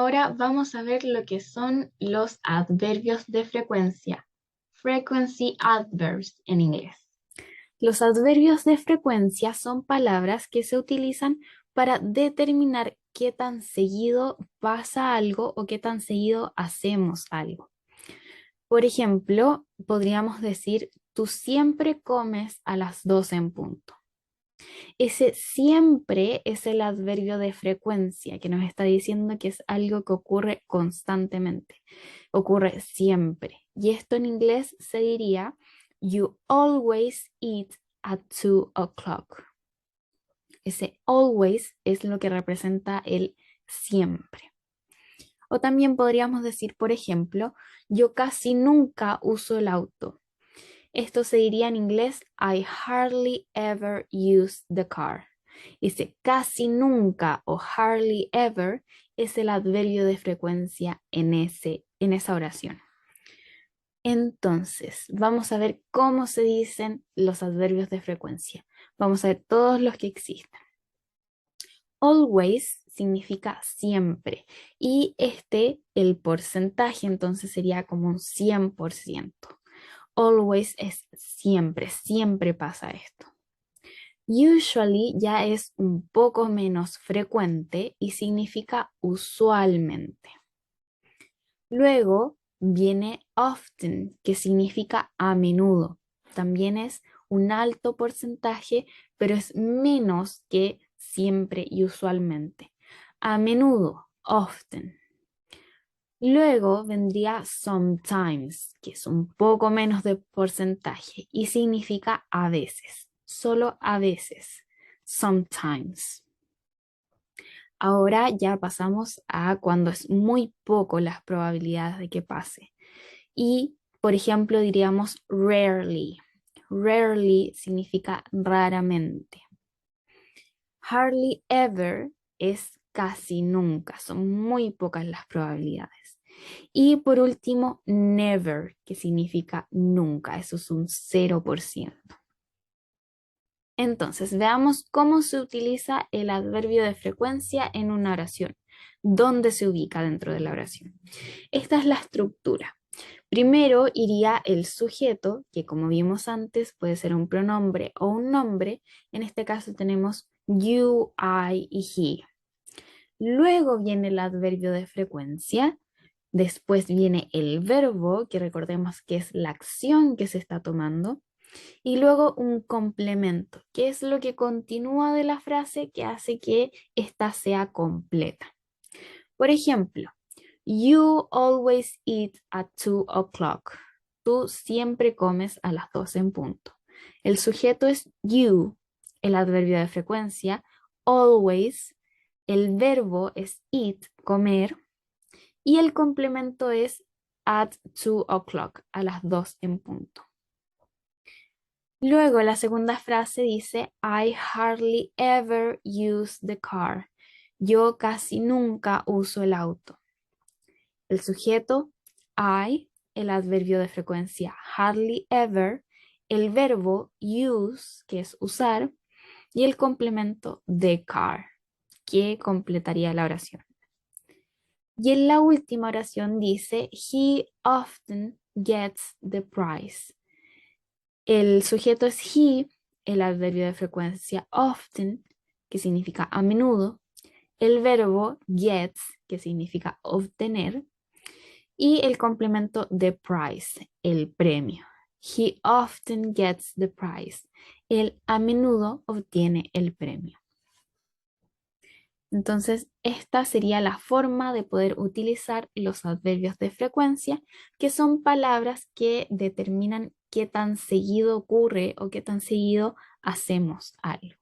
Ahora vamos a ver lo que son los adverbios de frecuencia. Frequency adverbs en inglés. Los adverbios de frecuencia son palabras que se utilizan para determinar qué tan seguido pasa algo o qué tan seguido hacemos algo. Por ejemplo, podríamos decir, tú siempre comes a las 12 en punto. Ese siempre es el adverbio de frecuencia que nos está diciendo que es algo que ocurre constantemente, ocurre siempre. Y esto en inglés se diría, you always eat at 2 o'clock. Ese always es lo que representa el siempre. O también podríamos decir, por ejemplo, yo casi nunca uso el auto. Esto se diría en inglés, I hardly ever use the car. Ese casi nunca o hardly ever es el adverbio de frecuencia en esa oración. Entonces, vamos a ver cómo se dicen los adverbios de frecuencia. Vamos a ver todos los que existen. Always significa siempre y el porcentaje, entonces sería como un 100%. Always es siempre, siempre pasa esto. Usually ya es un poco menos frecuente y significa usualmente. Luego viene often, que significa a menudo. También es un alto porcentaje, pero es menos que siempre y usualmente. A menudo, often. Luego vendría sometimes, que es un poco menos de porcentaje y significa a veces, solo a veces, sometimes. Ahora ya pasamos a cuando es muy poco las probabilidades de que pase. Y, por ejemplo, diríamos rarely. Rarely significa raramente. Hardly ever es casi nunca, son muy pocas las probabilidades. Y por último, never, que significa nunca, eso es un 0%. Entonces, veamos cómo se utiliza el adverbio de frecuencia en una oración. ¿Dónde se ubica dentro de la oración? Esta es la estructura. Primero iría el sujeto, que como vimos antes puede ser un pronombre o un nombre. En este caso tenemos you, I y he. Luego viene el adverbio de frecuencia. Después viene el verbo, que recordemos que es la acción que se está tomando. Y luego un complemento, que es lo que continúa de la frase que hace que ésta sea completa. Por ejemplo, you always eat at 2 o'clock. Tú siempre comes a las 12 en punto. El sujeto es you, el adverbio de frecuencia, always, el verbo es eat, comer, y el complemento es at 2 o'clock, a las 2 en punto. Luego la segunda frase dice, I hardly ever use the car. Yo casi nunca uso el auto. El sujeto, I, el adverbio de frecuencia, hardly ever, el verbo use, que es usar, y el complemento the car, que completaría la oración. Y en la última oración dice, he often gets the prize. El sujeto es he, el adverbio de frecuencia often, que significa a menudo, el verbo gets, que significa obtener, y el complemento the prize, el premio. He often gets the prize. Él a menudo obtiene el premio. Entonces, esta sería la forma de poder utilizar los adverbios de frecuencia, que son palabras que determinan qué tan seguido ocurre o qué tan seguido hacemos algo.